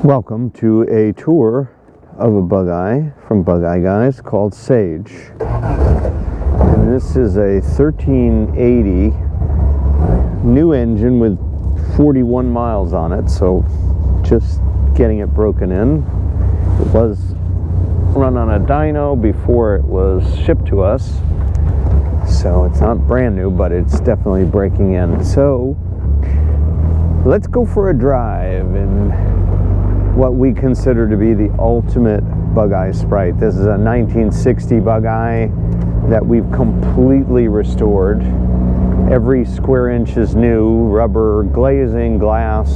Welcome to a tour of a Bugeye from Bugeye Guys called Sage. And this is a 1380 new engine with 41 miles on it, so just getting it broken in. It was run on a dyno before it was shipped to us, so it's not brand new, but it's definitely breaking in. So let's go for a drive in what we consider to be the ultimate Bugeye Sprite. This is a 1960 Bugeye that we've completely restored. Every square inch is new, rubber glazing, glass,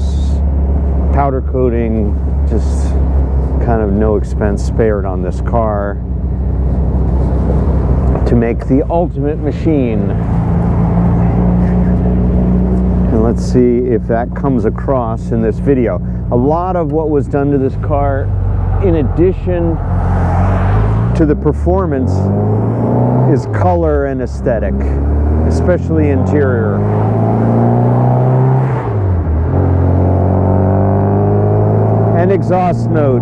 powder coating, just kind of no expense spared on this car to make the ultimate machine. And let's see if that comes across in this video. A lot of what was done to this car, in addition to the performance, is color and aesthetic, especially interior. And exhaust note.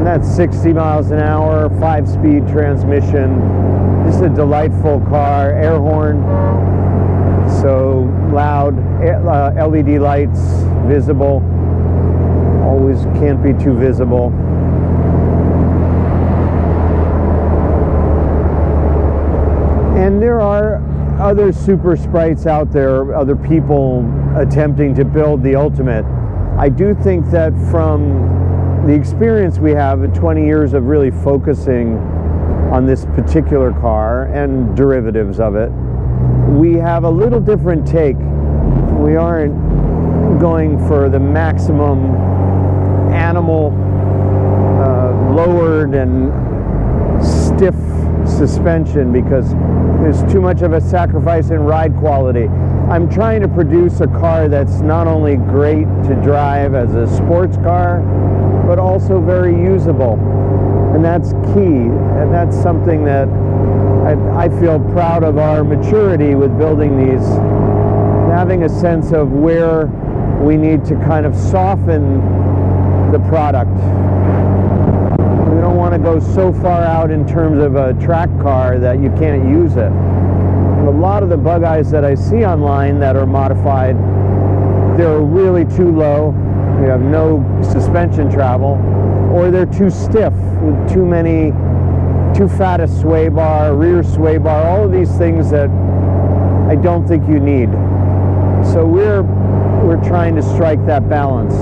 That's 60 miles an hour, 5-speed transmission. Just a delightful car. Air horn, so loud. LED lights, visible. Always can't be too visible. And there are other super sprites out there, other people attempting to build the ultimate. I do think that from the experience we have in 20 years of really focusing on this particular car and derivatives of it, we have a little different take. We aren't going for the maximum animal lowered and stiff suspension because there's too much of a sacrifice in ride quality. I'm trying to produce a car that's not only great to drive as a sports car, but also very usable. And that's key. And that's something that I feel proud of our maturity with building these, having a sense of where we need to kind of soften the product. We don't want to go so far out in terms of a track car that you can't use it. And a lot of the Bugeyes that I see online that are modified, they're really too low. You have no suspension travel, or they're too stiff with too fat a sway bar, rear sway bar, all of these things that I don't think you need. So we're trying to strike that balance.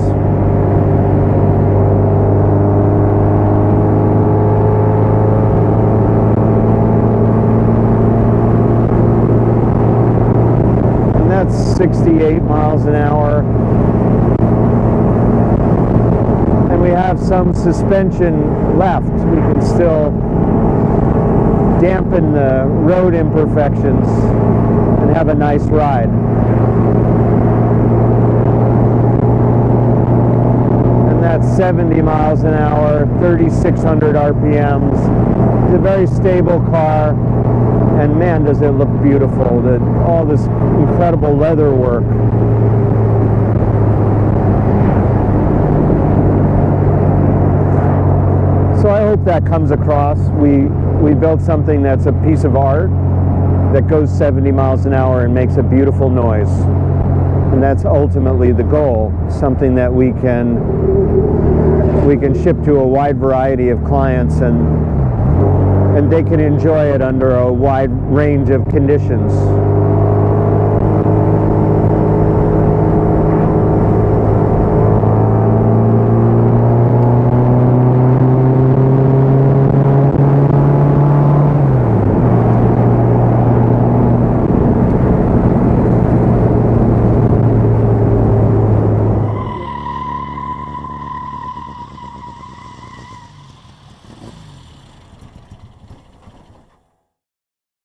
And that's 68 miles an hour. We have some suspension left. We can still dampen the road imperfections and have a nice ride. And that's 70 miles an hour, 3,600 RPMs. It's a very stable car, and man, does it look beautiful. All this incredible leather work. So I hope that comes across. We built something that's a piece of art that goes 70 miles an hour and makes a beautiful noise. And that's ultimately the goal, something that we can ship to a wide variety of clients and they can enjoy it under a wide range of conditions.